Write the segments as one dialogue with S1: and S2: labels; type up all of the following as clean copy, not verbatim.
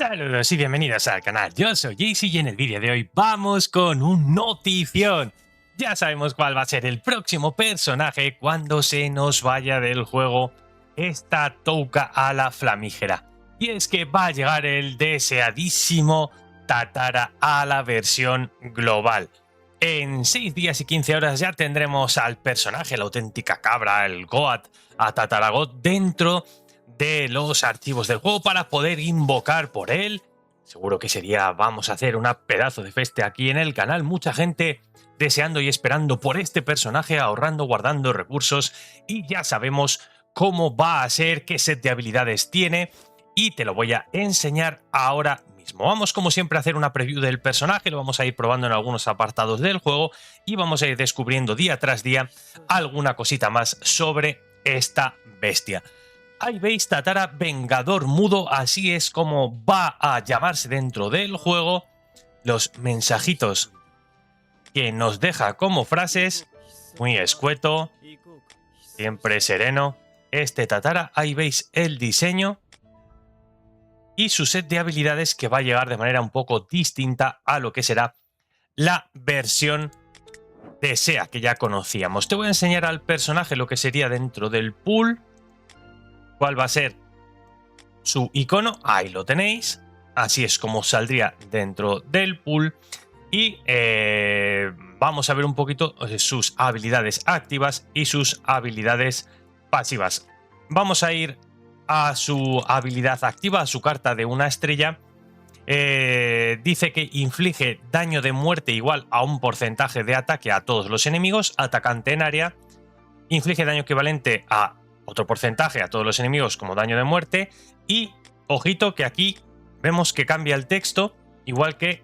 S1: Saludos y bienvenidos al canal, yo soy Jaycee y en el vídeo de hoy vamos con un notición. Ya sabemos cuál va a ser el próximo personaje cuando se nos vaya del juego esta touka a la flamígera. Y es que va a llegar el deseadísimo Tatara a la versión global. En 6 días y 15 horas ya tendremos al personaje, la auténtica cabra, el Goat, a Tataragot dentro de los archivos del juego para poder invocar por él. Seguro que ese día vamos a hacer una pedazo de feste aquí en el canal. Mucha gente deseando y esperando por este personaje, ahorrando, guardando recursos, y ya sabemos cómo va a ser, qué set de habilidades tiene, y te lo voy a enseñar ahora mismo. Vamos como siempre a hacer una preview del personaje, lo vamos a ir probando en algunos apartados del juego y vamos a ir descubriendo día tras día alguna cosita más sobre esta bestia. Ahí veis, Tatara Vengador Mudo, así es como va a llamarse dentro del juego. Los mensajitos que nos deja como frases, muy escueto, siempre sereno. Este Tatara, ahí veis el diseño y su set de habilidades que va a llegar de manera un poco distinta a lo que será la versión de SEA que ya conocíamos. Te voy a enseñar al personaje lo que sería dentro del pool. ¿Cuál va a ser su icono? Ahí lo tenéis. Así es como saldría dentro del pool. Y vamos a ver un poquito sus habilidades activas y sus habilidades pasivas. Vamos a ir a su habilidad activa, a su carta de una estrella. Dice que inflige daño de muerte igual a un porcentaje de ataque a todos los enemigos. Atacante en área. Inflige daño equivalente a otro porcentaje a todos los enemigos como daño de muerte. Y, ojito, que aquí vemos que cambia el texto, igual que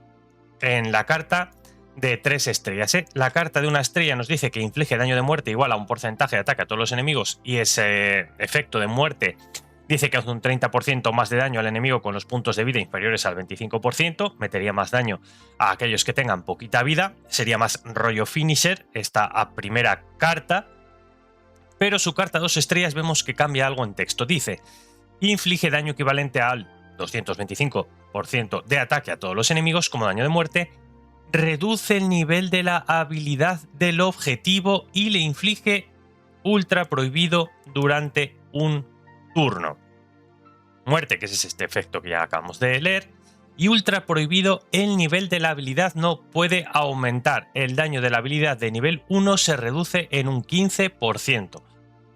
S1: en la carta de 3 estrellas. La carta de una estrella nos dice que inflige daño de muerte igual a un porcentaje de ataque a todos los enemigos, y ese efecto de muerte dice que hace un 30% más de daño al enemigo con los puntos de vida inferiores al 25%, metería más daño a aquellos que tengan poquita vida, sería más rollo finisher esta primera carta. Pero su carta 2 estrellas vemos que cambia algo en texto. Dice, inflige daño equivalente al 225% de ataque a todos los enemigos como daño de muerte, reduce el nivel de la habilidad del objetivo y le inflige ultra prohibido durante un turno. Muerte, que es este efecto que ya acabamos de leer, y ultra prohibido, el nivel de la habilidad no puede aumentar. El daño de la habilidad de nivel 1 se reduce en un 15%.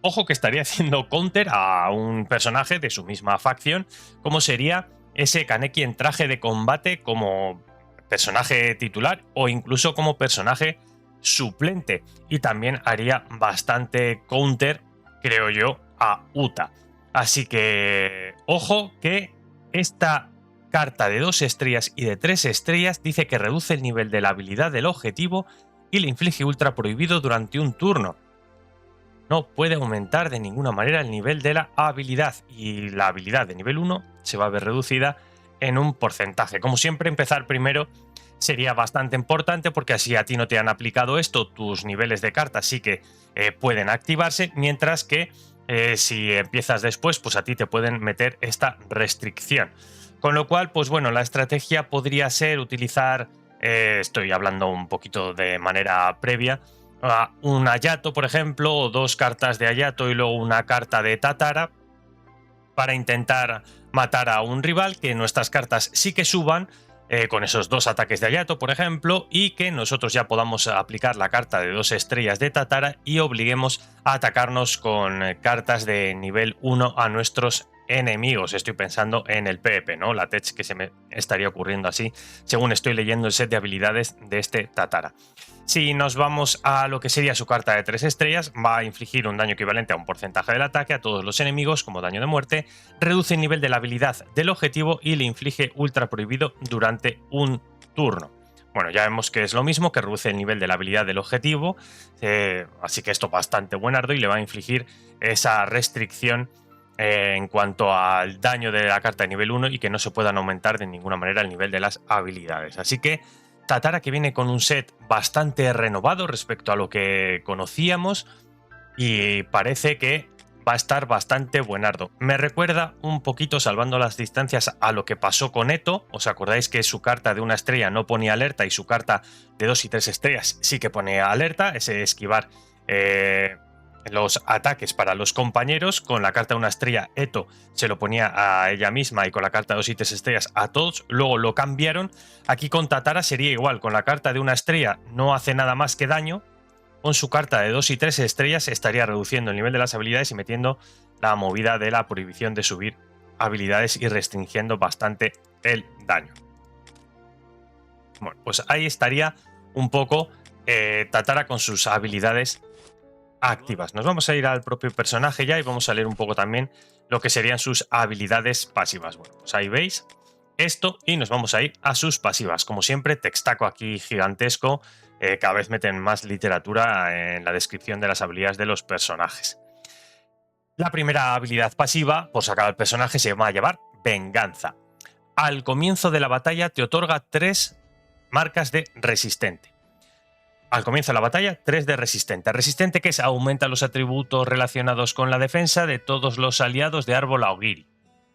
S1: Ojo que estaría haciendo counter a un personaje de su misma facción, como sería ese Kaneki en traje de combate como personaje titular o incluso como personaje suplente. Y también haría bastante counter, creo yo, a Uta. Así que, ojo que esta carta de 2 estrellas y de 3 estrellas dice que reduce el nivel de la habilidad del objetivo y le inflige ultra prohibido durante un turno. No puede aumentar de ninguna manera el nivel de la habilidad, y la habilidad de nivel 1 se va a ver reducida en un porcentaje. Como siempre, empezar primero sería bastante importante, porque así a ti no te han aplicado esto, tus niveles de cartas sí que pueden activarse, mientras que si empiezas después, pues a ti te pueden meter esta restricción. Con lo cual, pues bueno, la estrategia podría ser utilizar, estoy hablando un poquito de manera previa, un Hayato, por ejemplo, o 2 cartas de Hayato y luego una carta de Tatara para intentar matar a un rival, que nuestras cartas sí que suban con esos 2 ataques de Hayato, por ejemplo, y que nosotros ya podamos aplicar la carta de 2 estrellas de Tatara y obliguemos a atacarnos con cartas de nivel 1 a nuestros enemigos. Estoy pensando en el PvP, ¿no? La tech que se me estaría ocurriendo así, según estoy leyendo el set de habilidades de este Tatara. Si nos vamos a lo que sería su carta de 3 estrellas, va a infligir un daño equivalente a un porcentaje del ataque a todos los enemigos como daño de muerte, reduce el nivel de la habilidad del objetivo y le inflige ultra prohibido durante un turno. Bueno, ya vemos que es lo mismo, que reduce el nivel de la habilidad del objetivo, así que esto bastante buenardo, y le va a infligir esa restricción en cuanto al daño de la carta de nivel 1 y que no se puedan aumentar de ninguna manera el nivel de las habilidades. Así que Tatara, que viene con un set bastante renovado respecto a lo que conocíamos, y parece que va a estar bastante buenardo. Me recuerda un poquito, salvando las distancias, a lo que pasó con Eto. ¿Os acordáis que su carta de 1 estrella no ponía alerta y su carta de 2 y 3 estrellas sí que ponía alerta? Ese esquivar los ataques para los compañeros. Con la carta de 1 estrella Eto se lo ponía a ella misma y con la carta de 2 y 3 estrellas a todos. Luego lo cambiaron. Aquí con Tatara sería igual. Con la carta de 1 estrella no hace nada más que daño. Con su carta de 2 y 3 estrellas estaría reduciendo el nivel de las habilidades y metiendo la movida de la prohibición de subir habilidades y restringiendo bastante el daño. Bueno, pues ahí estaría un poco Tatara con sus habilidades activas. Nos vamos a ir al propio personaje ya y vamos a leer un poco también lo que serían sus habilidades pasivas. Bueno, pues ahí veis esto y nos vamos a ir a sus pasivas. Como siempre, textaco aquí gigantesco. Cada vez meten más literatura en la descripción de las habilidades de los personajes. La primera habilidad pasiva, por sacar al personaje, se va a llamar Venganza. Al comienzo de la batalla te otorga 3 marcas de resistente. Al comienzo de la batalla, 3 de resistente. Resistente, que es aumenta los atributos relacionados con la defensa de todos los aliados de árbol Aogiri.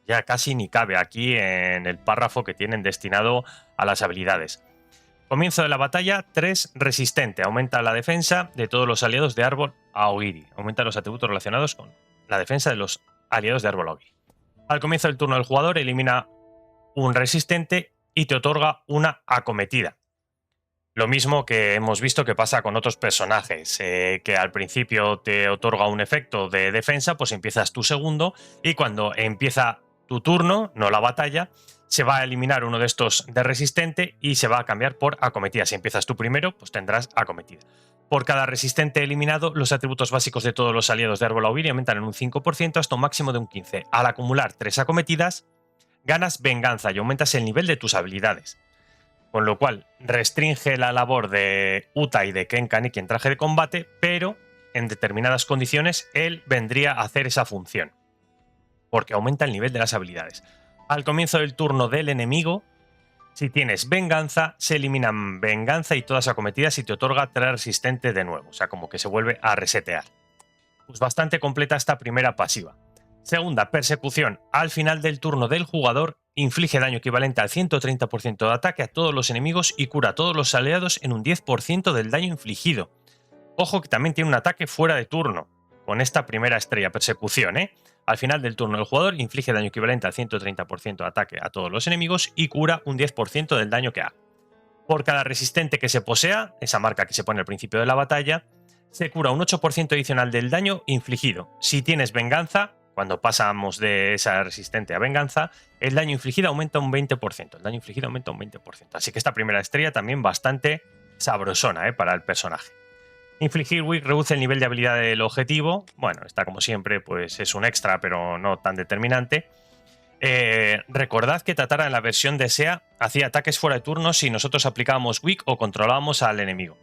S1: Ya casi ni cabe aquí en el párrafo que tienen destinado a las habilidades. Comienzo de la batalla, 3 resistente. Aumenta la defensa de todos los aliados de árbol Aogiri. Aumenta los atributos relacionados con la defensa de los aliados de árbol Aogiri. Al comienzo del turno del jugador, elimina un resistente y te otorga una acometida. Lo mismo que hemos visto que pasa con otros personajes, que al principio te otorga un efecto de defensa, pues empiezas tu segundo y cuando empieza tu turno, no la batalla, se va a eliminar uno de estos de resistente y se va a cambiar por acometida. Si empiezas tú primero, pues tendrás acometida. Por cada resistente eliminado, los atributos básicos de todos los aliados de árbol Aogiri aumentan en un 5% hasta un máximo de un 15%. Al acumular 3 acometidas, ganas venganza y aumentas el nivel de tus habilidades. Con lo cual restringe la labor de Uta y de Ken Kaneki en traje de combate, pero en determinadas condiciones él vendría a hacer esa función, porque aumenta el nivel de las habilidades. Al comienzo del turno del enemigo, si tienes venganza, se eliminan venganza y todas acometidas y te otorga 3 resistente de nuevo, o sea, como que se vuelve a resetear. Pues bastante completa esta primera pasiva. Segunda, persecución. Al final del turno del jugador, inflige daño equivalente al 130% de ataque a todos los enemigos y cura a todos los aliados en un 10% del daño infligido. Ojo que también tiene un ataque fuera de turno, con esta primera estrella, persecución, ¿eh? Al final del turno del jugador, inflige daño equivalente al 130% de ataque a todos los enemigos y cura un 10% del daño que haga. Por cada resistente que se posea, esa marca que se pone al principio de la batalla, se cura un 8% adicional del daño infligido. Si tienes venganza, cuando pasamos de esa resistente a venganza, el daño infligido aumenta un 20%. El daño infligido aumenta un 20%. Así que esta primera estrella también bastante sabrosona para el personaje. Infligir Weak reduce el nivel de habilidad del objetivo. Bueno, está como siempre, pues es un extra, pero no tan determinante. Recordad que Tatara en la versión de SEA hacía ataques fuera de turno si nosotros aplicábamos Weak o controlábamos al enemigo.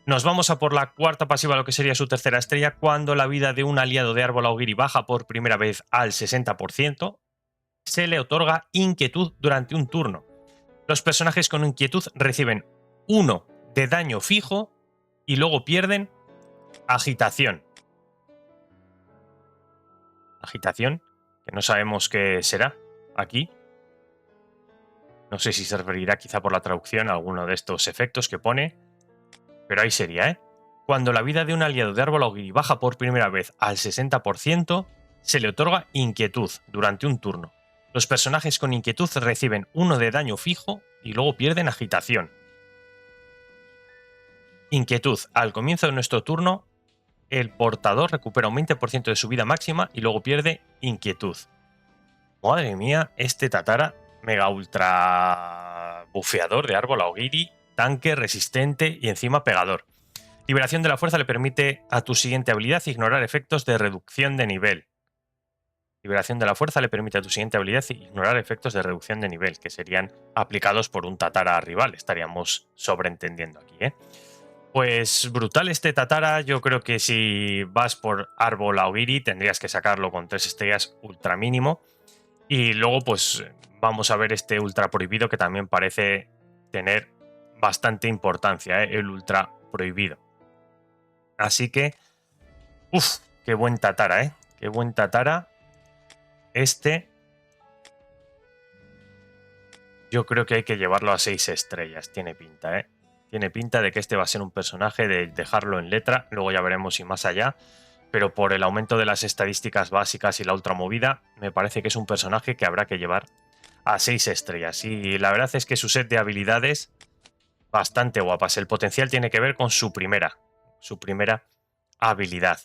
S1: Nos vamos a por la cuarta pasiva, lo que sería su tercera estrella. Cuando la vida de un aliado de árbol Aogiri baja por primera vez al 60%, se le otorga inquietud durante un turno. Los personajes con inquietud reciben 1 de daño fijo y luego pierden agitación. Agitación, que no sabemos qué será aquí. No sé si se referirá quizá por la traducción a alguno de estos efectos que pone. Pero ahí sería, ¿eh? Cuando la vida de un aliado de árbol Aogiri baja por primera vez al 60%, se le otorga inquietud durante un turno. Los personajes con inquietud reciben 1 de daño fijo y luego pierden agitación. Inquietud. Al comienzo de nuestro turno, el portador recupera un 20% de su vida máxima y luego pierde inquietud. Madre mía, este Tatara mega ultra bufeador de árbol Aogiri, tanque, resistente y encima pegador. Liberación de la fuerza le permite a tu siguiente habilidad ignorar efectos de reducción de nivel. Liberación de la fuerza le permite a tu siguiente habilidad ignorar efectos de reducción de nivel, que serían aplicados por un Tatara rival. Estaríamos sobreentendiendo aquí, ¿eh? Pues brutal este Tatara. Yo creo que si vas por árbol Aogiri tendrías que sacarlo con 3 estrellas ultra mínimo. Y luego pues vamos a ver este ultra prohibido que también parece tener bastante importancia, el ultra prohibido. Así que, qué buen Tatara, qué buen Tatara. Yo creo que hay que llevarlo a 6 estrellas. Tiene pinta, ¿eh? Tiene pinta de que este va a ser un personaje de dejarlo en letra. Luego ya veremos si más allá. Pero por el aumento de las estadísticas básicas y la ultramovida, me parece que es un personaje que habrá que llevar a 6 estrellas. Y la verdad es que su set de habilidades, bastante guapas. El potencial tiene que ver con su primera habilidad.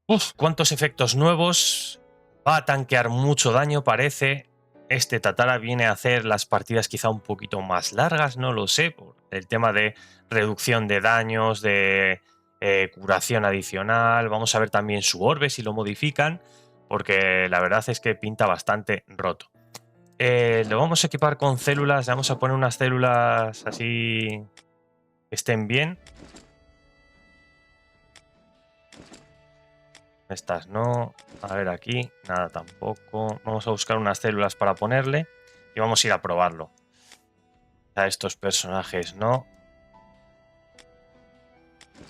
S1: Uf, cuántos efectos nuevos. Va a tanquear mucho daño, parece. Este Tatara viene a hacer las partidas quizá un poquito más largas, no lo sé, por el tema de reducción de daños, de curación adicional. Vamos a ver también su orbe si lo modifican, porque la verdad es que pinta bastante roto. Lo vamos a equipar con células, le vamos a poner unas células así que estén bien. Estas no. A ver aquí, nada tampoco. Vamos a buscar unas células para ponerle y vamos a ir a probarlo. A estos personajes no.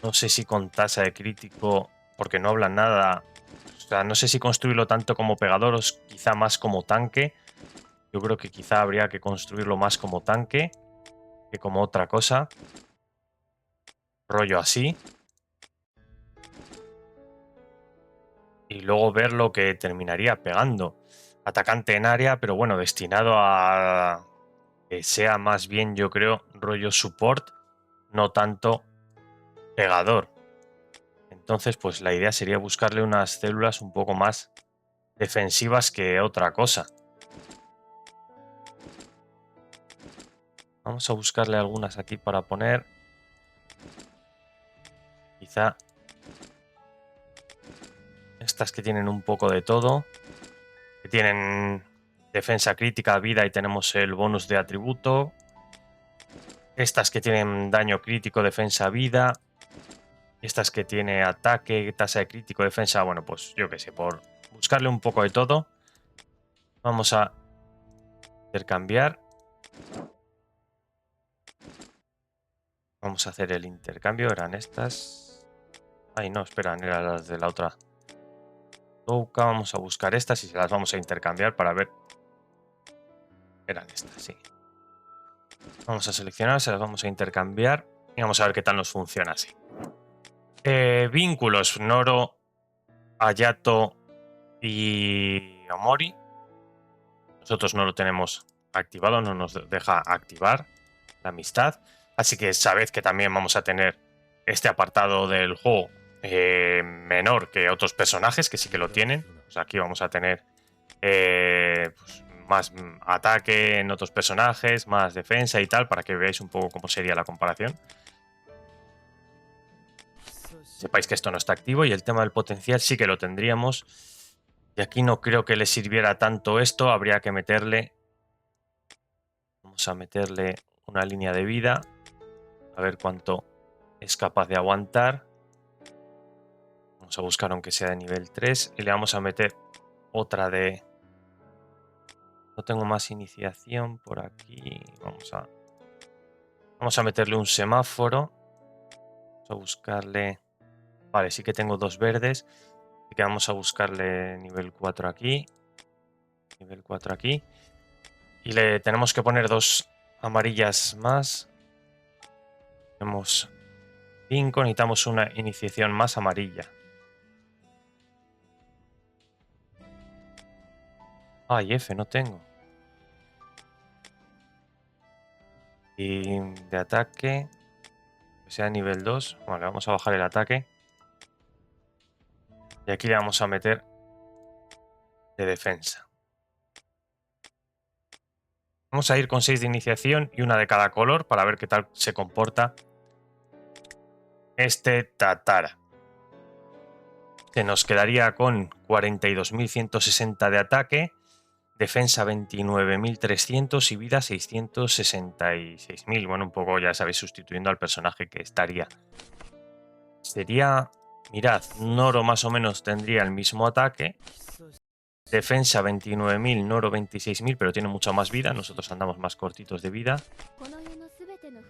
S1: No sé si con tasa de crítico, porque no hablan nada. O sea, no sé si construirlo tanto como pegador o quizá más como tanque. Yo creo que quizá habría que construirlo más como tanque que como otra cosa. Rollo así. Y luego ver lo que terminaría pegando. Atacante en área, pero bueno, destinado a que sea más bien, yo creo, rollo support, no tanto pegador. Entonces, pues la idea sería buscarle unas células un poco más defensivas que otra cosa. Vamos a buscarle algunas aquí para poner. Quizá estas que tienen un poco de todo. Que tienen defensa crítica, vida y tenemos el bonus de atributo. Estas que tienen daño crítico, defensa, vida. Estas que tiene ataque, tasa de crítico, defensa. Bueno, pues yo qué sé, por buscarle un poco de todo. Vamos a intercambiar. Vamos a hacer el intercambio. Eran estas. Ay, no, esperan, eran las de la otra. Vamos a buscar estas y se las vamos a intercambiar para ver. Eran estas, sí. Vamos a seleccionar, se las vamos a intercambiar y vamos a ver qué tal nos funciona así. Vínculos, Noro, Hayato y Omori. Nosotros no lo tenemos activado, no nos deja activar la amistad. Así que sabed que también vamos a tener este apartado del juego menor que otros personajes que sí que lo tienen. Pues aquí vamos a tener pues más ataque en otros personajes, más defensa y tal, para que veáis un poco cómo sería la comparación. Sepáis que esto no está activo y el tema del potencial sí que lo tendríamos. Y aquí no creo que le sirviera tanto esto, habría que meterle... Vamos a meterle una línea de vida, a ver cuánto es capaz de aguantar. Vamos a buscar aunque sea de nivel 3 y le vamos a meter otra de... No tengo más iniciación por aquí. Vamos a meterle un semáforo. Vamos a buscarle... Vale, sí que tengo 2 verdes. Así que vamos a buscarle nivel 4 aquí. Nivel 4 aquí. Y le tenemos que poner 2 amarillas más. Tenemos 5. Necesitamos una iniciación más amarilla. Ay, F, no tengo. Y de ataque, que sea nivel 2. Vale, vamos a bajar el ataque. Y aquí le vamos a meter de defensa. Vamos a ir con 6 de iniciación y una de cada color para ver qué tal se comporta este Tatara. Que nos quedaría con 42.160 de ataque, defensa 29.300 y vida 666.000. Bueno, un poco ya sabéis, sustituyendo al personaje que estaría. Sería, mirad, Noro más o menos tendría el mismo ataque. Defensa 29.000, Noro 26.000, pero tiene mucha más vida. Nosotros andamos más cortitos de vida.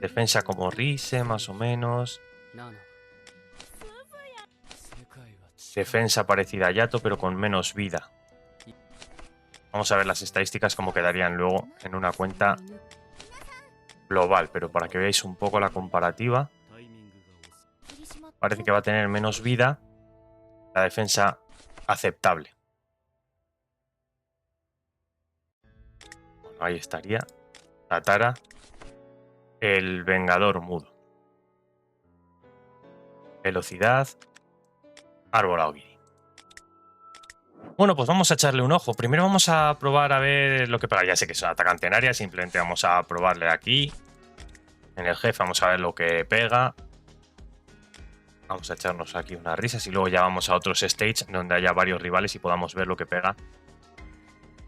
S1: Defensa como Rise, más o menos. Defensa parecida a Yato, pero con menos vida. Vamos a ver las estadísticas cómo quedarían luego en una cuenta global, pero para que veáis un poco la comparativa, parece que va a tener menos vida, la defensa aceptable. Bueno, ahí estaría Tatara, el Vengador Mudo. Velocidad, Árbol Aogiri. Bueno, pues vamos a echarle un ojo. Primero vamos a probar a ver lo que pega. Ya sé que es un atacante en área, simplemente vamos a probarle aquí. En el jefe vamos a ver lo que pega. Vamos a echarnos aquí unas risas y luego ya vamos a otros stages donde haya varios rivales y podamos ver lo que pega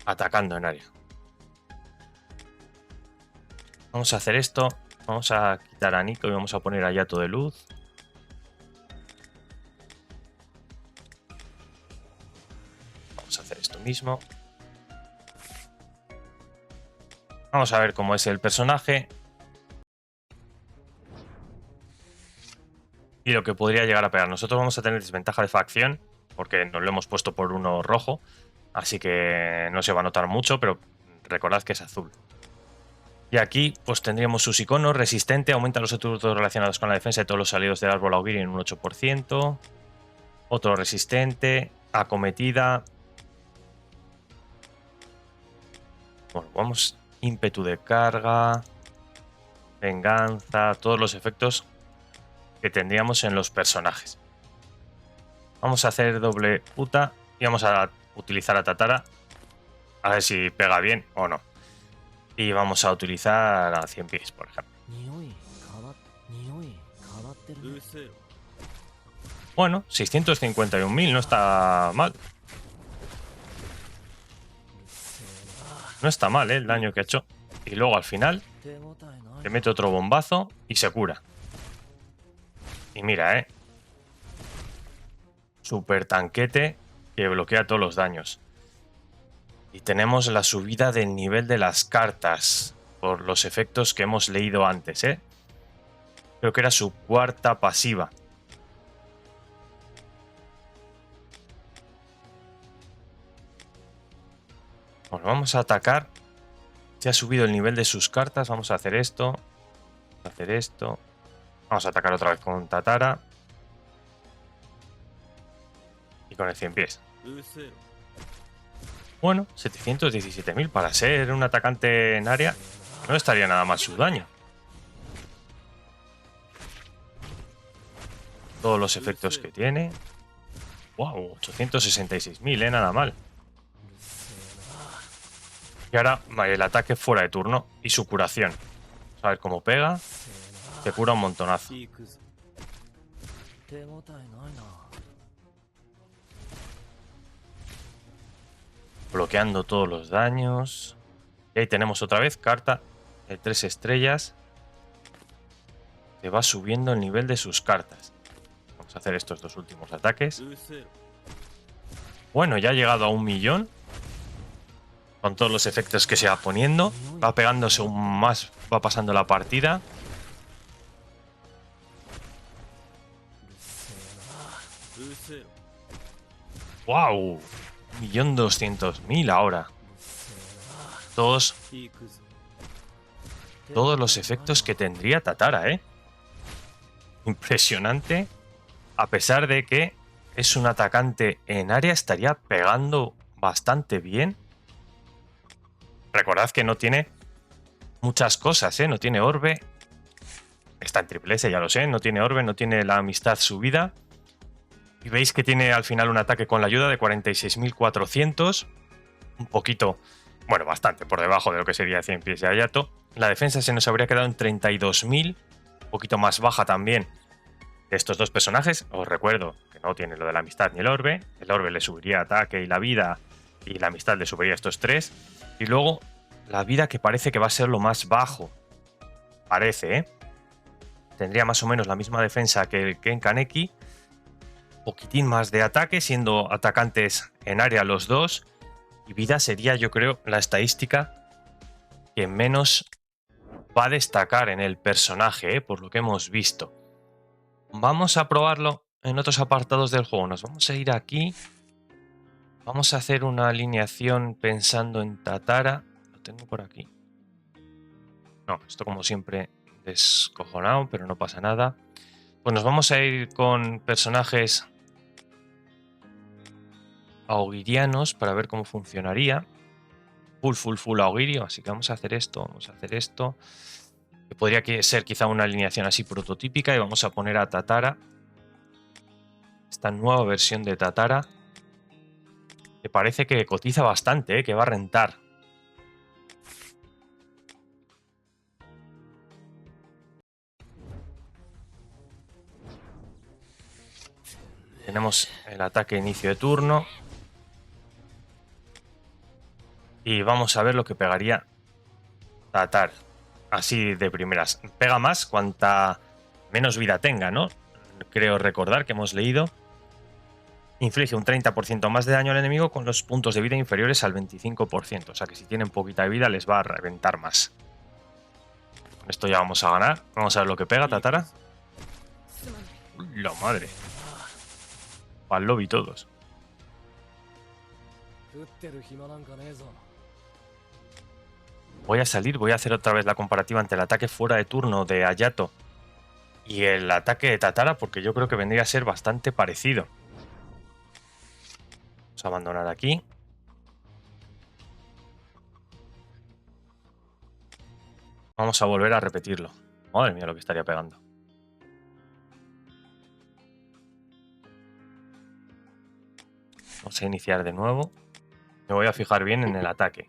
S1: atacando en área. Vamos a hacer esto. Vamos a quitar a Nico y vamos a poner a Yato de luz. Vamos a hacer esto mismo. Vamos a ver cómo es el personaje. Y lo que podría llegar a pegar. Nosotros vamos a tener desventaja de facción, porque nos lo hemos puesto por uno rojo, así que no se va a notar mucho, pero recordad que es azul. Y aquí pues tendríamos sus iconos: resistente, aumenta los atributos relacionados con la defensa de todos los aliados del árbol Aogiri en un 8%. Otro resistente, acometida. Bueno, vamos, ímpetu de carga, venganza, todos los efectos que tendríamos en los personajes. Vamos a hacer doble puta y vamos a utilizar a Tatara a ver si pega bien o no. Y vamos a utilizar a 100 pies, por ejemplo. Bueno, 651.000 no está mal. No está mal, el daño que ha hecho. Y luego al final le mete otro bombazo y se cura. Y mira, super tanquete que bloquea todos los daños. Y tenemos la subida del nivel de las cartas por los efectos que hemos leído antes, Creo que era su cuarta pasiva. Bueno, vamos a atacar. Se ha subido el nivel de sus cartas. Vamos a hacer esto. Vamos a hacer esto. Vamos a atacar otra vez con Tatara. Y con el 100 pies. Bueno, 717.000 para ser un atacante en área. No estaría nada mal su daño. Todos los efectos que tiene. Wow, 866.000, nada mal. Y ahora el ataque fuera de turno y su curación. Vamos a ver cómo pega. Se cura un montonazo. Bloqueando todos los daños. Y ahí tenemos otra vez carta de 3 estrellas. Que va subiendo el nivel de sus cartas. Vamos a hacer estos dos últimos ataques. Bueno, ya ha llegado a 1.000.000. Con todos los efectos que se va poniendo. Va pegándose aún más. Va pasando la partida. ¡Wow! 1.200.000 ahora. Todos los efectos que tendría Tatara, Impresionante. A pesar de que es un atacante en área, estaría pegando bastante bien. Recordad que no tiene muchas cosas, No tiene orbe. Está en triple S, ya lo sé. No tiene orbe, no tiene la amistad subida. Y veis que tiene al final un ataque con la ayuda de 46.400. Un poquito, bueno, bastante por debajo de lo que sería 100 pies de Hayato. La defensa se nos habría quedado en 32.000. Un poquito más baja también de estos dos personajes. Os recuerdo que no tiene lo de la amistad ni el orbe. El orbe le subiría ataque y la vida. Y la amistad le subiría estos tres. Y luego la vida, que parece que va a ser lo más bajo. Parece, Tendría más o menos la misma defensa que en Kaneki. Poquitín más de ataque, siendo atacantes en área los dos. Y vida sería, yo creo, la estadística que menos va a destacar en el personaje, por lo que hemos visto. Vamos a probarlo en otros apartados del juego. Nos vamos a ir aquí. Vamos a hacer una alineación pensando en Tatara. Lo tengo por aquí. No, esto como siempre descojonado, pero no pasa nada. Pues nos vamos a ir con personajes augirianos para ver cómo funcionaría. Full augurio, así que vamos a hacer esto, vamos a hacer esto. Que podría ser quizá una alineación así prototípica y vamos a poner a Tatara. Esta nueva versión de Tatara. Que parece que cotiza bastante, que va a rentar. Tenemos el ataque inicio de turno. Y vamos a ver lo que pegaría Tatara. Así de primeras. Pega más cuanta menos vida tenga, ¿no? Creo recordar que hemos leído. Inflige un 30% más de daño al enemigo con los puntos de vida inferiores al 25%. O sea que si tienen poquita vida les va a reventar más. Con esto ya vamos a ganar. Vamos a ver lo que pega Tatara. La madre. Pa'l lobby todos. Voy a salir, voy a hacer otra vez la comparativa entre el ataque fuera de turno de Hayato y el ataque de Tatara, porque yo creo que vendría a ser bastante parecido. Vamos a abandonar aquí. Vamos a volver a repetirlo. Madre mía lo que estaría pegando. Vamos a iniciar de nuevo. Me voy a fijar bien en el ataque.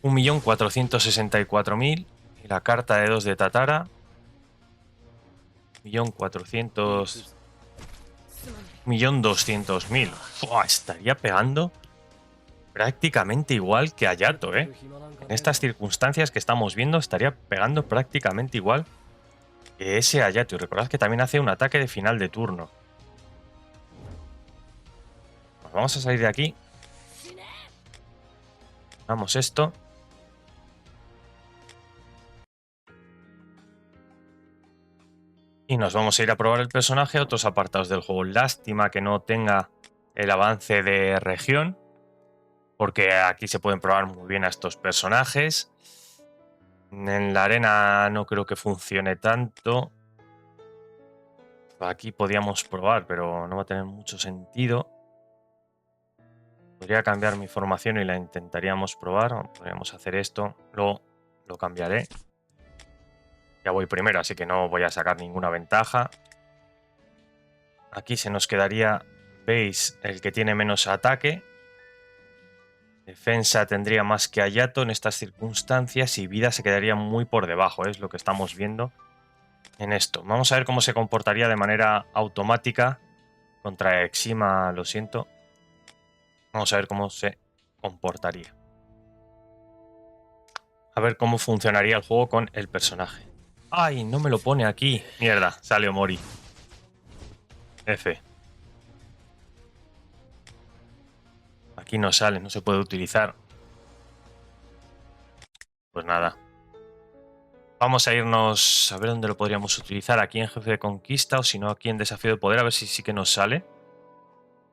S1: $1.464.000 y la carta de 2 de Tatara. 1.200.000. Estaría pegando prácticamente igual que Hayato, ¿eh? En estas circunstancias que estamos viendo, estaría pegando prácticamente igual que ese Hayato. Y recordad que también hace un ataque de final de turno. Pues vamos a salir de aquí. Vamos esto. Y nos vamos a ir a probar el personaje a otros apartados del juego. Lástima que no tenga el avance de región, porque aquí se pueden probar muy bien a estos personajes. En la arena no creo que funcione tanto. Aquí podíamos probar, pero no va a tener mucho sentido. Podría cambiar mi formación y la intentaríamos probar. Podríamos hacer esto. Luego lo cambiaré. Ya voy primero, así que no voy a sacar ninguna ventaja. Aquí se nos quedaría, veis, el que tiene menos ataque. Defensa tendría más que Hayato en estas circunstancias y vida se quedaría muy por debajo, es lo que estamos viendo en esto. Vamos a ver cómo se comportaría de manera automática contra Exima, lo siento. Vamos a ver cómo se comportaría. A ver cómo funcionaría el juego con el personaje. ¡Ay! No me lo pone aquí. Mierda, sale Omori. F. Aquí no sale, no se puede utilizar. Pues nada. Vamos a irnos a ver dónde lo podríamos utilizar. Aquí en Jefe de Conquista o si no aquí en Desafío de Poder. A ver si sí que nos sale.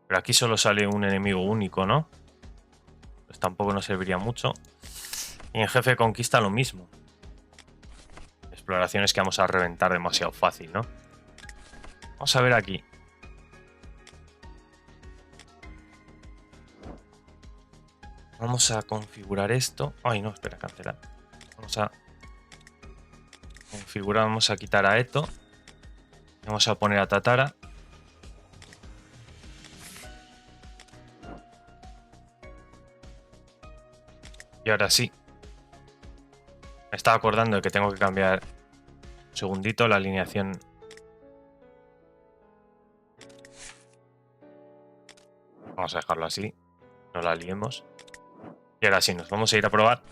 S1: Pero aquí solo sale un enemigo único, ¿no? Pues tampoco nos serviría mucho. Y en Jefe de Conquista lo mismo. Exploraciones que vamos a reventar demasiado fácil, ¿no? Vamos a ver aquí. Vamos a configurar esto. Ay, no, espera, cancelar. Vamos a configurar, vamos a quitar a Eto. Vamos a poner a Tatara. Y ahora sí. Me estaba acordando de que tengo que cambiar un segundito la alineación. Vamos a dejarlo así. No la liemos. Y ahora sí, nos vamos a ir a probar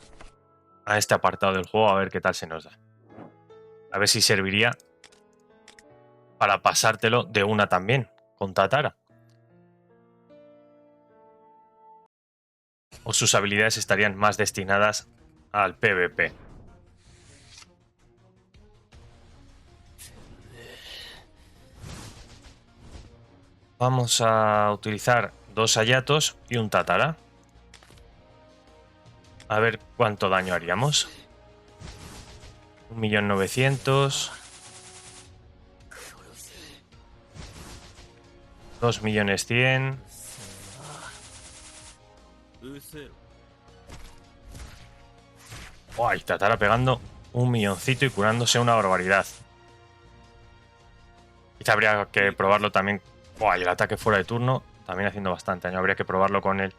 S1: a este apartado del juego a ver qué tal se nos da. A ver si serviría para pasártelo de una también, con Tatara. O sus habilidades estarían más destinadas al PvP. Vamos a utilizar 2 Hayatos y un Tatara. A ver cuánto daño haríamos. 1.900.000. 2.100.000. Uy, Tatara pegando 1 milloncito y curándose una barbaridad. Quizá habría que probarlo también. Uy, el ataque fuera de turno también haciendo bastante daño. Habría que probarlo con el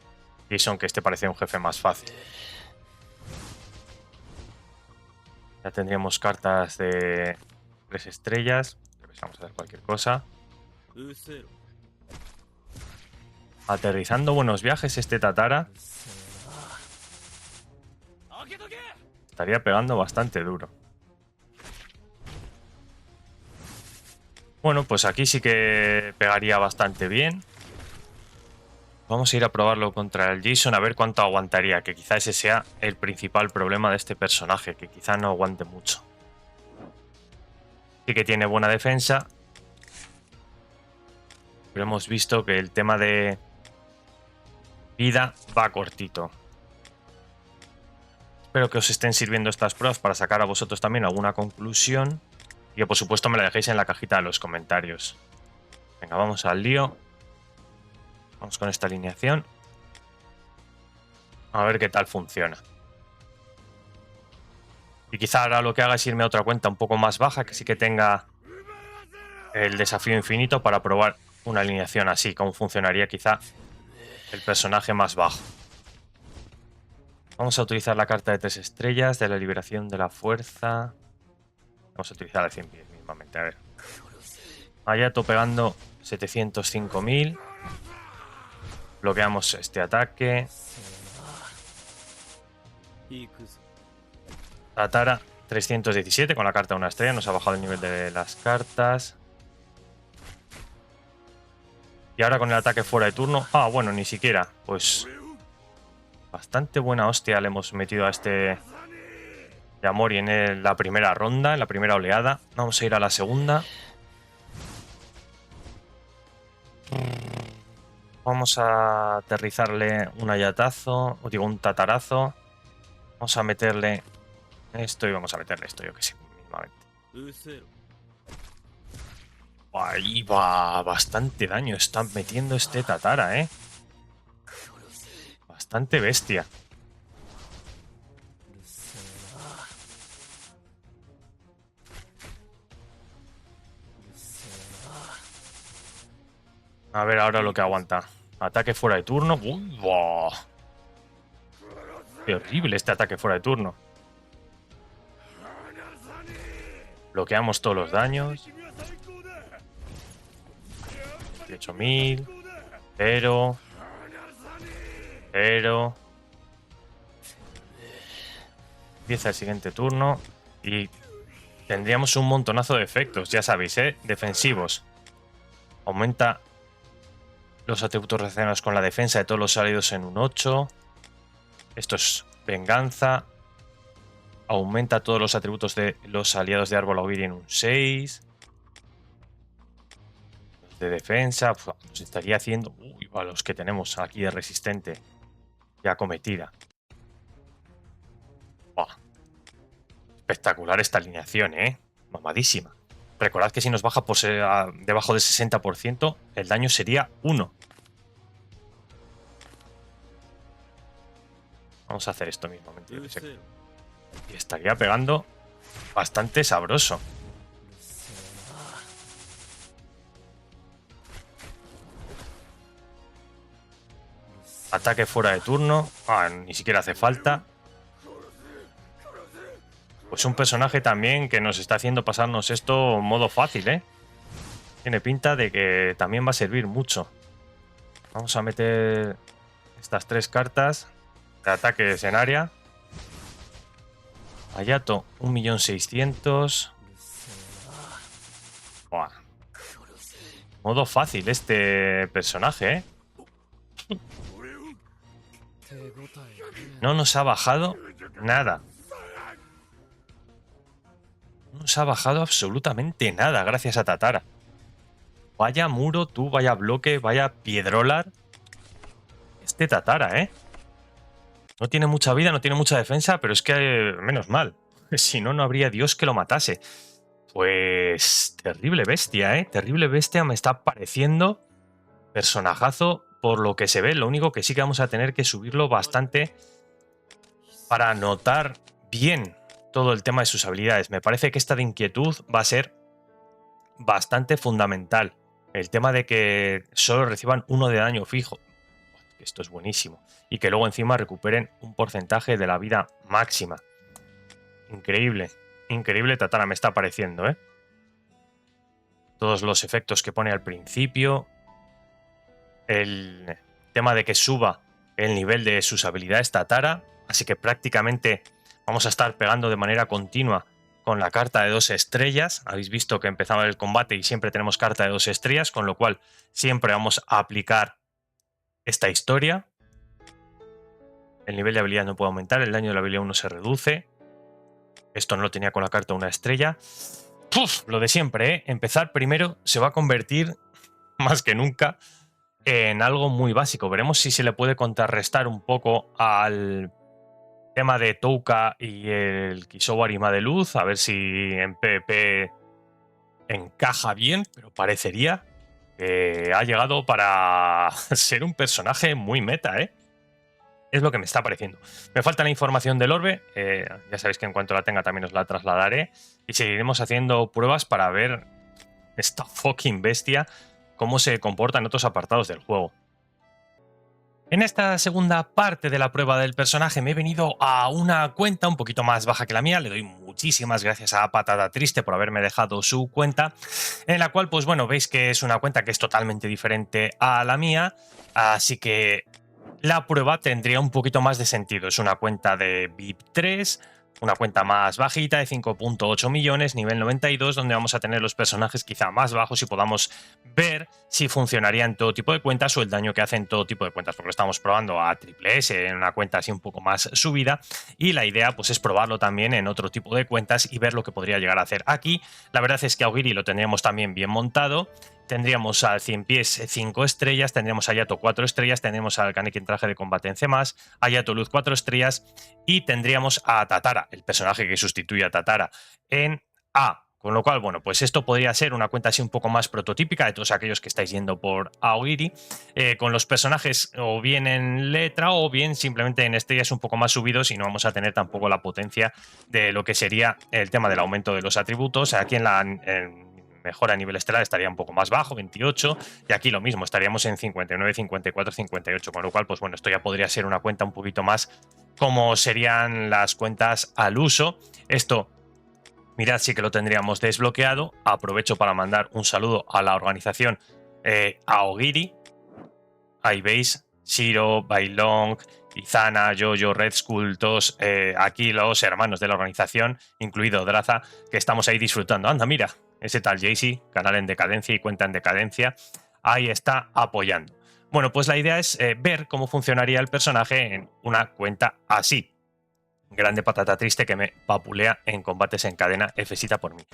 S1: Jason, que este parece un jefe más fácil. Ya tendríamos cartas de 3 estrellas. Vamos a hacer cualquier cosa. Aterrizando buenos viajes este Tatara. Estaría pegando bastante duro. Bueno, pues aquí sí que pegaría bastante bien. Vamos a ir a probarlo contra el Jason a ver cuánto aguantaría, que quizá ese sea el principal problema de este personaje, que quizá no aguante mucho. Sí que tiene buena defensa, pero hemos visto que el tema de vida va cortito. Espero que os estén sirviendo estas pruebas para sacar a vosotros también alguna conclusión y que por supuesto me la dejéis en la cajita de los comentarios. Venga, vamos al lío. Vamos con esta alineación. A ver qué tal funciona. Y quizá ahora lo que haga es irme a otra cuenta un poco más baja, que sí que tenga el desafío infinito para probar una alineación así, cómo funcionaría quizá el personaje más bajo. Vamos a utilizar la carta de 3 estrellas de la liberación de la fuerza. Vamos a utilizar el 100 pies mismamente, a ver. Hayato pegando 705.000. Bloqueamos este ataque. Tatara 317 con la carta de una estrella. Nos ha bajado el nivel de las cartas. Y ahora con el ataque fuera de turno. Ah, bueno, ni siquiera. Pues bastante buena hostia le hemos metido a este Yamori en la primera ronda, en la primera oleada. Vamos a ir a la segunda. Vamos a aterrizarle un ayatazo, o digo, un tatarazo. Vamos a meterle esto y vamos a meterle esto, yo que sé, mismamente. Ahí va, bastante daño está metiendo este Tatara, ¿eh? Bastante bestia. A ver ahora lo que aguanta. Ataque fuera de turno. ¡Uy, wow! Qué horrible este ataque fuera de turno. Bloqueamos todos los daños. 18.000. Pero empieza el siguiente turno y tendríamos un montonazo de efectos, ya sabéis, defensivos. Aumenta los atributos relacionados con la defensa de todos los aliados en un 8. Esto es venganza. Aumenta todos los atributos de los aliados de Árbol Aubiri en un 6. De defensa, nos estaría haciendo... Uy, a los que tenemos aquí de resistente. Ya cometida. Buah. Espectacular esta alineación, mamadísima. Recordad que si nos baja por debajo del 60%, el daño sería 1. Vamos a hacer esto mismamente. Y estaría pegando bastante sabroso. Ataque fuera de turno. Ah, ni siquiera hace falta. Pues un personaje también que nos está haciendo pasarnos esto en modo fácil, ¿eh? Tiene pinta de que también va a servir mucho. Vamos a meter estas 3 cartas de ataques en área. Hayato, 1.600.000. Buah. Modo fácil este personaje, ¿eh? No nos ha bajado nada. No nos ha bajado absolutamente nada gracias a Tatara. Vaya muro, tú, vaya bloque, vaya piedrolar. Este Tatara, ¿eh? No tiene mucha vida, no tiene mucha defensa, pero es que menos mal. Si no, no habría Dios que lo matase. Pues terrible bestia, ¿eh? Terrible bestia me está pareciendo. Personajazo por lo que se ve. Lo único que sí que vamos a tener que subirlo bastante para notar bien todo el tema de sus habilidades. Me parece que esta de inquietud va a ser bastante fundamental. El tema de que solo reciban 1 de daño fijo. Esto es buenísimo. Y que luego encima recuperen un porcentaje de la vida máxima. Increíble. Increíble Tatara me está pareciendo, ¿eh? Todos los efectos que pone al principio. El tema de que suba el nivel de sus habilidades Tatara. Así que prácticamente vamos a estar pegando de manera continua con la carta de 2 estrellas. Habéis visto que empezaba el combate y siempre tenemos carta de 2 estrellas, con lo cual siempre vamos a aplicar esta historia. El nivel de habilidad no puede aumentar, el daño de la habilidad 1 se reduce. Esto no lo tenía con la carta 1 estrella. ¡Puf! Lo de siempre, ¿eh? Empezar primero se va a convertir, más que nunca, en algo muy básico. Veremos si se le puede contrarrestar un poco al tema de Touka y el Kisowa Arima de Luz, a ver si en PvP encaja bien, pero parecería que ha llegado para ser un personaje muy meta, ¿eh? Es lo que me está pareciendo. Me falta la información del orbe, ya sabéis que en cuanto la tenga también os la trasladaré y seguiremos haciendo pruebas para ver esta fucking bestia cómo se comporta en otros apartados del juego. En esta segunda parte de la prueba del personaje me he venido a una cuenta un poquito más baja que la mía. Le doy muchísimas gracias a Patata Triste por haberme dejado su cuenta, en la cual, pues bueno, veis que es una cuenta que es totalmente diferente a la mía, así que la prueba tendría un poquito más de sentido. Es una cuenta de VIP 3, una cuenta más bajita de 5.8 millones, nivel 92, donde vamos a tener los personajes quizá más bajos y podamos ver si funcionaría en todo tipo de cuentas o el daño que hace en todo tipo de cuentas, porque lo estamos probando a triple S en una cuenta así un poco más subida y la idea pues es probarlo también en otro tipo de cuentas y ver lo que podría llegar a hacer. Aquí la verdad es que a Aogiri lo tendríamos también bien montado. Tendríamos al 100 pies 5 estrellas, tendríamos a Yato 4 estrellas, tendríamos al Kaneki en traje de combate en C+, a Yato Luz 4 estrellas y tendríamos a Tatara, el personaje que sustituye a Tatara, en A. Con lo cual, bueno, pues esto podría ser una cuenta así un poco más prototípica de todos aquellos que estáis yendo por Aogiri, con los personajes o bien en letra o bien simplemente en estrellas un poco más subidos y no vamos a tener tampoco la potencia de lo que sería el tema del aumento de los atributos. Aquí en mejora a nivel estelar estaría un poco más bajo, 28, y aquí lo mismo, estaríamos en 59, 54, 58, con lo cual, pues bueno, esto ya podría ser una cuenta un poquito más como serían las cuentas al uso. Esto, mirad, sí que lo tendríamos desbloqueado. Aprovecho para mandar un saludo a la organización Aogiri. Ahí veis, Shiro, Bailong, Izana, Jojo, Red Skull, todos aquí los hermanos de la organización, incluido Draza, que estamos ahí disfrutando. Anda, mira, ese tal Jaycee, canal en decadencia y cuenta en decadencia, ahí está apoyando. Bueno, pues la idea es ver cómo funcionaría el personaje en una cuenta así. Grande Patata Triste que me papulea en combates en cadena, Fcita por mí.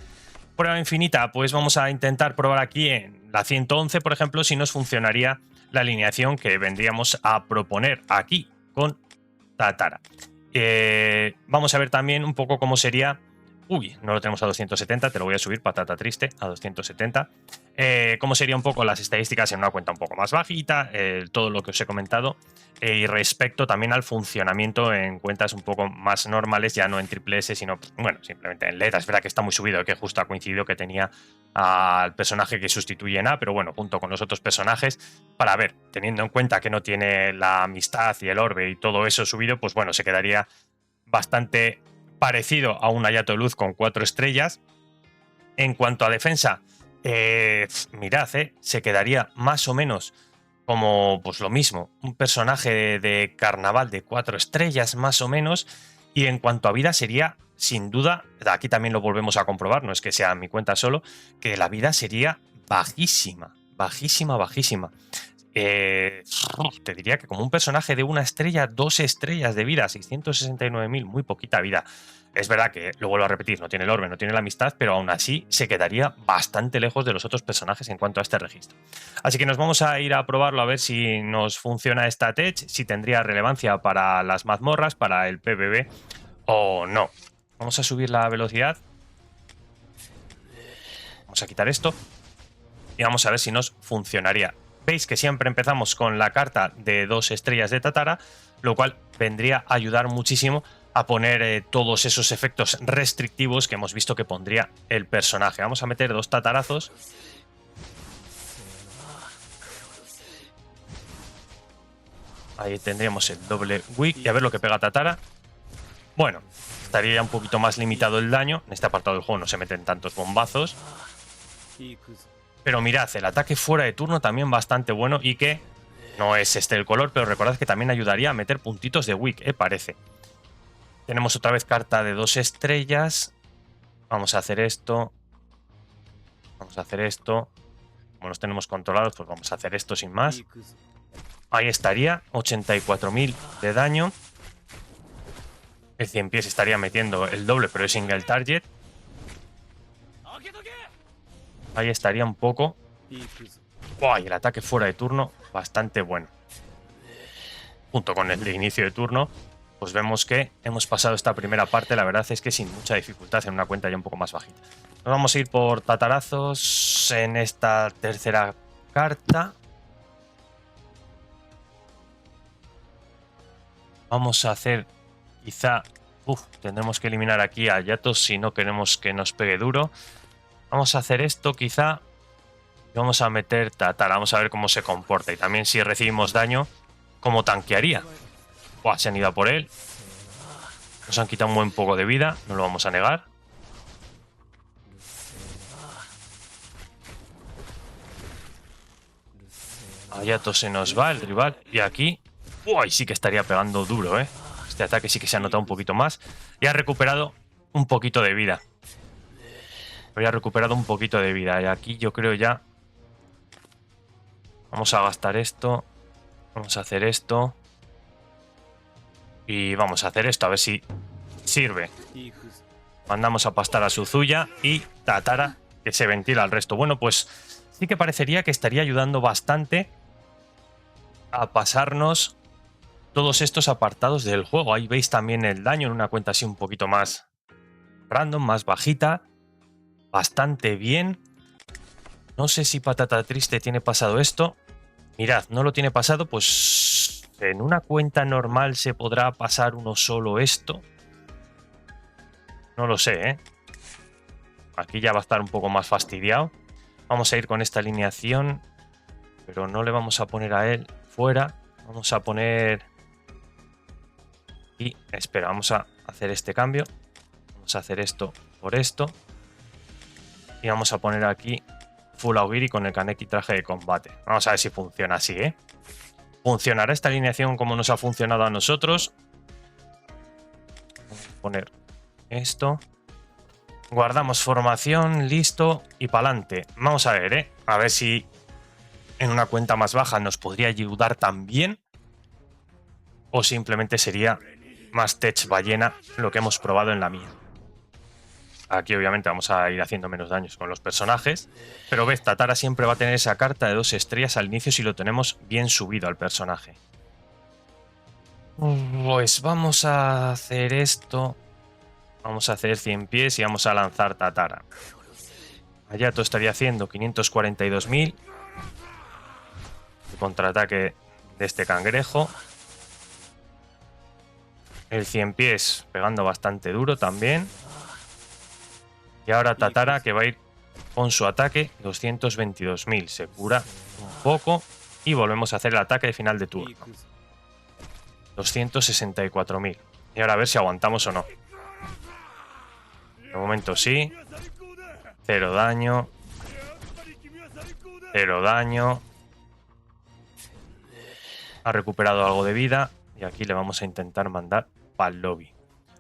S1: Prueba infinita, pues vamos a intentar probar aquí en la 111, por ejemplo, si nos funcionaría la alineación que vendríamos a proponer aquí con Tatara. Vamos a ver también un poco cómo sería. Uy, no lo tenemos a 270, te lo voy a subir, Patata Triste, a 270. Cómo serían un poco las estadísticas en una cuenta un poco más bajita, todo lo que os he comentado, y respecto también al funcionamiento en cuentas un poco más normales, ya no en triple S, sino, bueno, simplemente en LED. Es verdad que está muy subido, que justo ha coincidido que tenía al personaje que sustituye en A, pero bueno, junto con los otros personajes, para ver, teniendo en cuenta que no tiene la amistad y el orbe y todo eso subido, pues bueno, se quedaría bastante parecido a un Hayato Luz con 4 estrellas. En cuanto a defensa, mirad, se quedaría más o menos como pues lo mismo, un personaje de carnaval de 4 estrellas más o menos. Y en cuanto a vida sería, sin duda, aquí también lo volvemos a comprobar, no es que sea mi cuenta solo, que la vida sería bajísima, bajísima, bajísima. Te diría que como un personaje de 1 estrella, 2 estrellas de vida, 669.000, muy poquita vida. Es verdad que, lo vuelvo a repetir, no tiene el orbe, no tiene la amistad, pero aún así se quedaría bastante lejos de los otros personajes en cuanto a este registro. Así que nos vamos a ir a probarlo a ver si nos funciona esta tech, si tendría relevancia para las mazmorras, para el PvP o no. Vamos a subir la velocidad. Vamos a quitar esto y vamos a ver si nos funcionaría. Veis que siempre empezamos con la carta de 2 estrellas de Tatara, lo cual vendría a ayudar muchísimo a poner todos esos efectos restrictivos que hemos visto que pondría el personaje. Vamos a meter 2 tatarazos. Ahí tendríamos el doble wick y a ver lo que pega Tatara. Bueno, estaría ya un poquito más limitado el daño. En este apartado del juego no se meten tantos bombazos. Pero mirad, el ataque fuera de turno también bastante bueno y que no es este el color, pero recordad que también ayudaría a meter puntitos de wick, parece. Tenemos otra vez carta de 2 estrellas. Vamos a hacer esto. Vamos a hacer esto. Como los tenemos controlados, pues vamos a hacer esto sin más. Ahí estaría, 84.000 de daño. El 100 pies estaría metiendo el doble, pero es single target. Ahí estaría un poco. ¡Buah! Y el ataque fuera de turno, bastante bueno. Junto con el de inicio de turno, pues vemos que hemos pasado esta primera parte, la verdad es que sin mucha dificultad, en una cuenta ya un poco más bajita. Nos vamos a ir por tatarazos en esta tercera carta. Vamos a hacer quizá... tendremos que eliminar aquí a Yatos si no queremos que nos pegue duro. Vamos a hacer esto quizá. Y vamos a meter Tatara, vamos a ver cómo se comporta. Y también si recibimos daño, cómo tanquearía. Buah, se han ido a por él. Nos han quitado un buen poco de vida, no lo vamos a negar. A Yatos se nos va el rival. Y aquí... ¡Uy! Sí que estaría pegando duro, ¿eh? Este ataque sí que se ha notado un poquito más. Y ha recuperado un poquito de vida. Habría recuperado un poquito de vida. Y aquí yo creo ya... Vamos a gastar esto. Vamos a hacer esto. Y vamos a hacer esto, a ver si sirve. Mandamos a pastar a Suzuya y Tatara, que se ventila al resto. Bueno, pues sí que parecería que estaría ayudando bastante a pasarnos todos estos apartados del juego. Ahí veis también el daño en una cuenta así un poquito más random, más bajita. Bastante bien. No sé si Patata Triste tiene pasado esto. Mirad, no lo tiene pasado, pues en una cuenta normal se podrá pasar uno solo esto. No lo sé, ¿eh? Aquí ya va a estar un poco más fastidiado. Vamos a ir con esta alineación, pero no le vamos a poner a él fuera. Vamos a poner... Y espera, vamos a hacer este cambio. Vamos a hacer esto por esto. Y vamos a poner aquí Full Augiri con el Kaneki traje de combate. Vamos a ver si funciona así, ¿eh? ¿Funcionará esta alineación como nos ha funcionado a nosotros? Vamos a poner esto. Guardamos formación, listo y para adelante. Vamos a ver, ¿eh? A ver si en una cuenta más baja nos podría ayudar también. O simplemente sería más tech ballena lo que hemos probado en la mía. Aquí obviamente vamos a ir haciendo menos daños con los personajes. Pero ves, Tatara siempre va a tener esa carta de 2 estrellas al inicio si lo tenemos bien subido al personaje. Pues vamos a hacer esto. Vamos a hacer 100 pies y vamos a lanzar Tatara. Hayato estaría haciendo 542.000. El contraataque de este cangrejo. El 100 pies pegando bastante duro también. Y ahora Tatara que va a ir con su ataque 222.000. Se cura un poco y volvemos a hacer el ataque de final de turno. 264.000. Y ahora a ver si aguantamos o no. De momento sí. 0 daño. 0 daño. Ha recuperado algo de vida. Y aquí le vamos a intentar mandar para el lobby.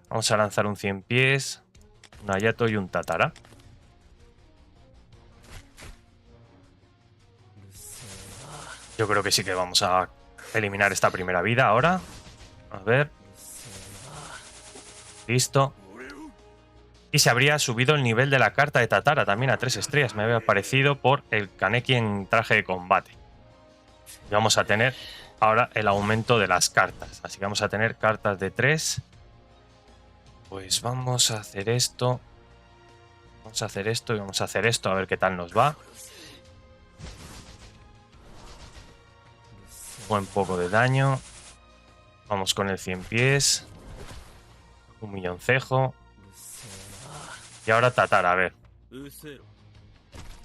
S1: Vamos a lanzar un 100 pies. Un Hayato y un Tatara. Yo creo que sí que vamos a eliminar esta primera vida ahora. A ver. Listo. Y se habría subido el nivel de la carta de Tatara también a 3 estrellas. Me había parecido por el Kaneki en traje de combate. Y vamos a tener ahora el aumento de las cartas. Así que vamos a tener cartas de 3. Pues vamos a hacer esto. Vamos a hacer esto y vamos a hacer esto. A ver qué tal nos va. Buen poco de daño. Vamos con el 100 pies. Un milloncejo. Y ahora Tatara, a ver.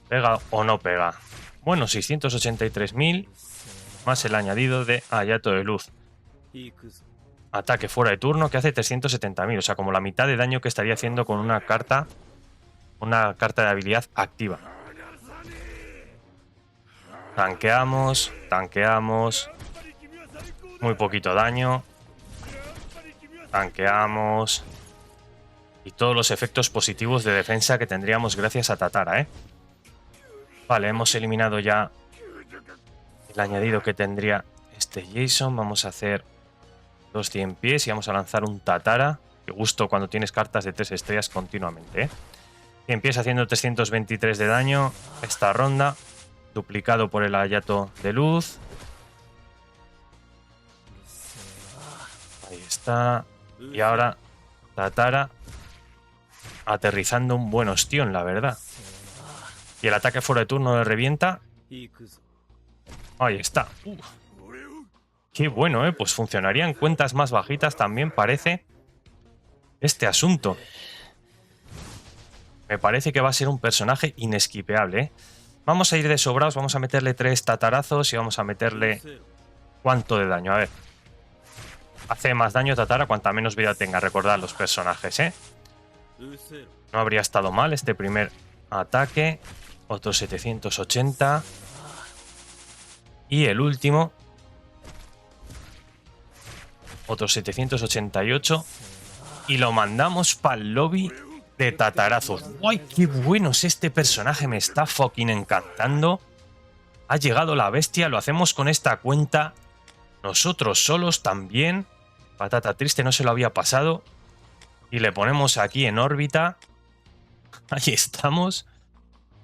S1: ¿Pega o no pega? Bueno, 683.000 más el añadido de Hayato de Luz. Ataque fuera de turno que hace 370.000. O sea, como la mitad de daño que estaría haciendo con una carta de habilidad activa. Tanqueamos, tanqueamos. Muy poquito daño. Tanqueamos. Y todos los efectos positivos de defensa que tendríamos gracias a Tatara, ¿eh? Vale, hemos eliminado ya el añadido que tendría este Jason. Vamos a hacer 2 100 pies y vamos a lanzar un Tatara. Qué gusto cuando tienes cartas de 3 estrellas continuamente, ¿eh? 100 pies haciendo 323 de daño esta ronda. Duplicado por el Hayato de Luz. Ahí está. Y ahora Tatara aterrizando un buen ostión, la verdad. Y el ataque fuera de turno le revienta. Ahí está. Qué bueno, ¿eh? Pues funcionaría en cuentas más bajitas también, parece, este asunto. Me parece que va a ser un personaje inesquipeable, ¿eh? Vamos a ir de sobrados, vamos a meterle 3 tatarazos y vamos a meterle... ¿Cuánto de daño? A ver. Hace más daño Tatara cuanta menos vida tenga, recordad los personajes, ¿eh? No habría estado mal este primer ataque. Otros 780. Y el último. Otros 788. Y lo mandamos para el lobby de tatarazos. ¡Ay, qué bueno es este personaje! Me está fucking encantando. Ha llegado la bestia, lo hacemos con esta cuenta. Nosotros solos también. Patata triste, no se lo había pasado. Y le ponemos aquí en órbita. Ahí estamos.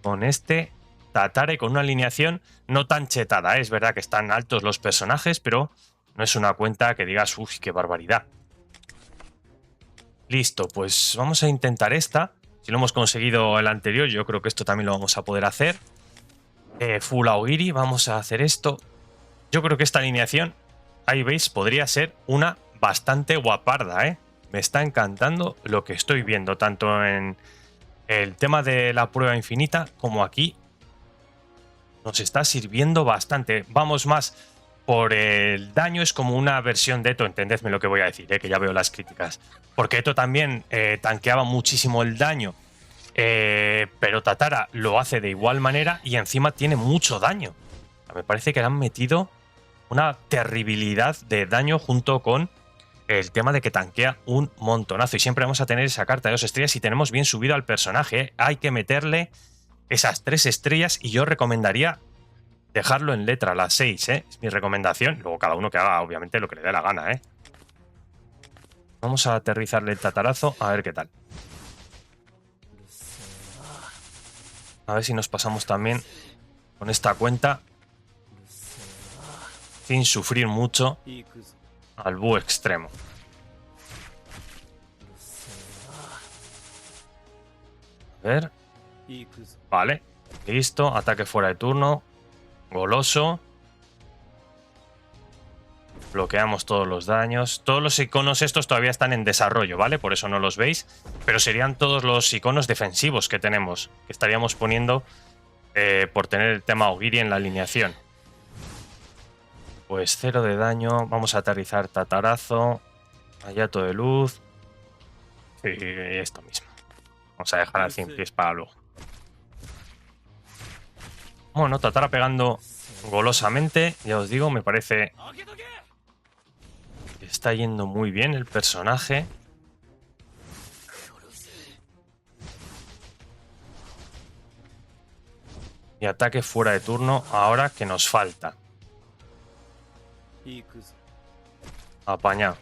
S1: Con este Tatara y con una alineación no tan chetada, ¿eh? Es verdad que están altos los personajes, pero no es una cuenta que digas, uff, qué barbaridad. Listo, pues vamos a intentar esta. Si lo hemos conseguido el anterior, yo creo que esto también lo vamos a poder hacer. Full Aogiri, vamos a hacer esto. Yo creo que esta alineación, ahí veis, podría ser una bastante guaparda, ¿eh? Me está encantando lo que estoy viendo, tanto en el tema de la prueba infinita como aquí. Nos está sirviendo bastante. Vamos más por el daño, es como una versión de Eto, entendedme lo que voy a decir, que ya veo las críticas. Porque Eto también tanqueaba muchísimo el daño, pero Tatara lo hace de igual manera y encima tiene mucho daño. Me parece que le han metido una terribilidad de daño junto con el tema de que tanquea un montonazo. Y siempre vamos a tener esa carta de 2 estrellas si tenemos bien subido al personaje, ¿eh? Hay que meterle esas 3 estrellas y yo recomendaría dejarlo en letra, las 6, ¿eh? Es mi recomendación. Luego cada uno que haga, obviamente, lo que le dé la gana, ¿eh? Vamos a aterrizarle el tatarazo, a ver qué tal. A ver si nos pasamos también con esta cuenta sin sufrir mucho al búho extremo. A ver. Vale. Listo. Ataque fuera de turno. Goloso. Bloqueamos todos los daños. Todos los iconos estos todavía están en desarrollo, ¿vale? Por eso no los veis. Pero serían todos los iconos defensivos que tenemos. Que estaríamos poniendo por tener el tema Aogiri en la alineación. Pues 0 de daño. Vamos a aterrizar tatarazo. Hayato de luz. Y esto mismo. Vamos a dejar al 100 pies para luego. Bueno, Tatara pegando golosamente. Ya os digo, me parece que está yendo muy bien el personaje. Y ataque fuera de turno ahora que nos falta. Apañado.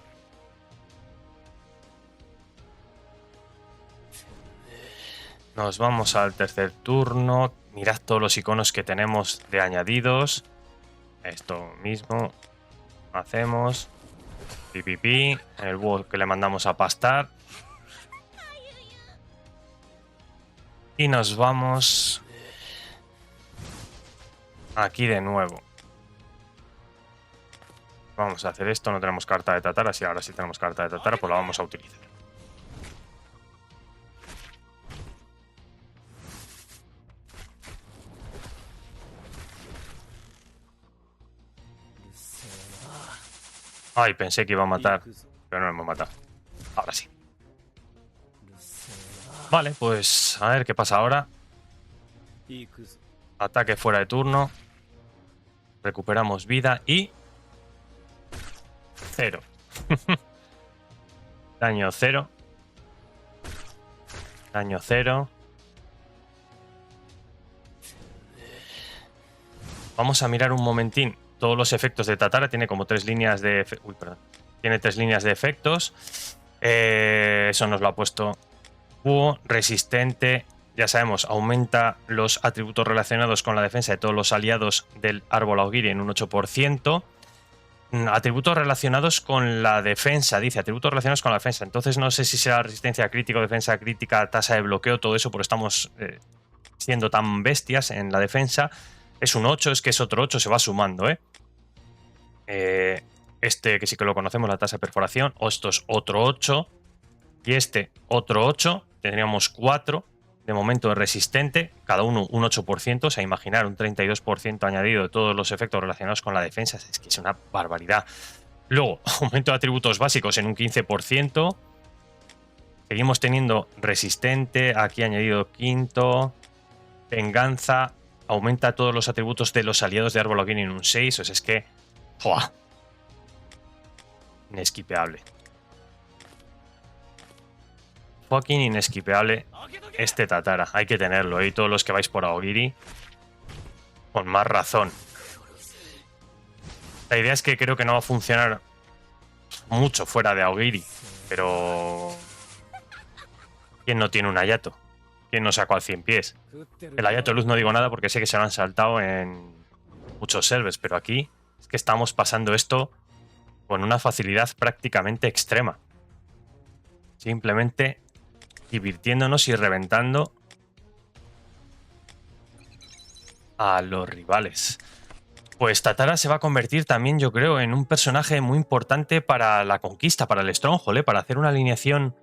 S1: Nos vamos al tercer turno. Mirad todos los iconos que tenemos de añadidos. Esto mismo hacemos. Pipipi. El búho que le mandamos a pastar. Y nos vamos aquí de nuevo. Vamos a hacer esto. No tenemos carta de Tatara. Si ahora sí tenemos carta de Tatara, pues la vamos a utilizar. Ay, pensé que iba a matar, pero no me ha matado. Ahora sí. Vale, pues a ver qué pasa ahora. Ataque fuera de turno. Recuperamos vida y... 0. Daño 0. Daño 0. Vamos a mirar un momentín todos los efectos de Tatara. Tiene como 3 líneas de... Uy, perdón. Tiene 3 líneas de efectos. Eso nos lo ha puesto Búho. Resistente. Ya sabemos, aumenta los atributos relacionados con la defensa de todos los aliados del árbol Aogiri en un 8%. Atributos relacionados con la defensa, dice, atributos relacionados con la defensa. Entonces no sé si será resistencia crítica o defensa crítica, tasa de bloqueo, todo eso, porque estamos siendo tan bestias en la defensa. Es un 8, es que es otro 8, se va sumando, este que sí que lo conocemos, la tasa de perforación, o esto es otro 8, y este otro 8, tendríamos 4 de momento de resistente, cada uno un 8%, o sea, imaginar un 32% añadido de todos los efectos relacionados con la defensa, es que es una barbaridad. Luego, aumento de atributos básicos en un 15%, seguimos teniendo resistente, aquí añadido quinto, venganza, aumenta todos los atributos de los aliados de árbol Aogiri en un 6, o sea, es que... ¡Fua! Inesquipeable. Fucking inesquipeable este Tatara. Hay que tenerlo, y todos los que vais por Aogiri, con más razón. La idea es que creo que no va a funcionar mucho fuera de Aogiri, pero... ¿quién no tiene un Hayato? ¿Quién no sacó al 100 pies? El Hayato Luz no digo nada porque sé que se lo han saltado en muchos servers, pero aquí es que estamos pasando esto con una facilidad prácticamente extrema. Simplemente divirtiéndonos y reventando a los rivales. Pues Tatara se va a convertir también, yo creo, en un personaje muy importante para la conquista, para el Stronghold, para hacer una alineación.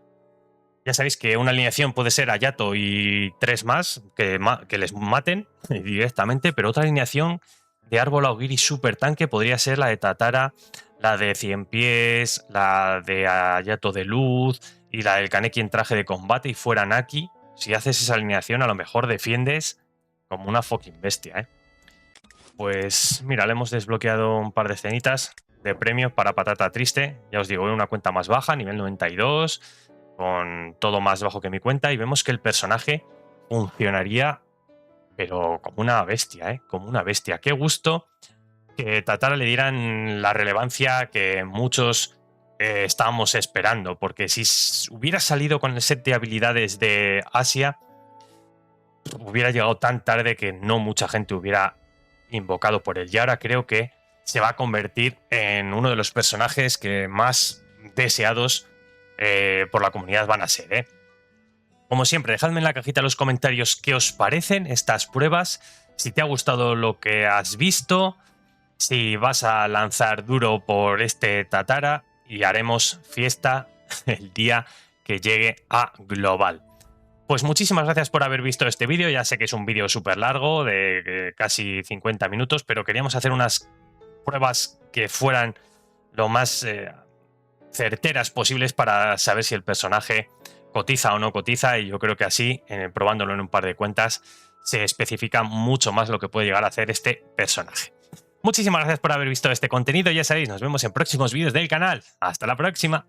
S1: Ya sabéis que una alineación puede ser Hayato y 3 más que les maten directamente, pero otra alineación de árbol Aogiri super tanque podría ser la de Tatara, la de 100 pies, la de Hayato de luz y la del Kaneki en traje de combate y fuera Naki. Si haces esa alineación, a lo mejor defiendes como una fucking bestia, Pues mira, le hemos desbloqueado un par de escenitas de premio para Patata Triste. Ya os digo, una cuenta más baja, nivel 92, con todo más bajo que mi cuenta, y vemos que el personaje funcionaría, pero como una bestia, como una bestia. Qué gusto que Tatara le dieran la relevancia que muchos estábamos esperando, porque si hubiera salido con el set de habilidades de Asia, hubiera llegado tan tarde que no mucha gente hubiera invocado por él. Y ahora creo que se va a convertir en uno de los personajes que más deseados por la comunidad van a ser, Como siempre, dejadme en la cajita los comentarios qué os parecen estas pruebas, si te ha gustado lo que has visto, si vas a lanzar duro por este Tatara, y haremos fiesta el día que llegue a Global. Pues muchísimas gracias por haber visto este vídeo. Ya sé que es un vídeo súper largo, de casi 50 minutos, pero queríamos hacer unas pruebas que fueran lo más certeras posibles para saber si el personaje cotiza o no cotiza, y yo creo que así, probándolo en un par de cuentas, se especifica mucho más lo que puede llegar a hacer este personaje. Muchísimas gracias por haber visto este contenido. Ya sabéis, nos vemos en próximos vídeos del canal. ¡Hasta la próxima!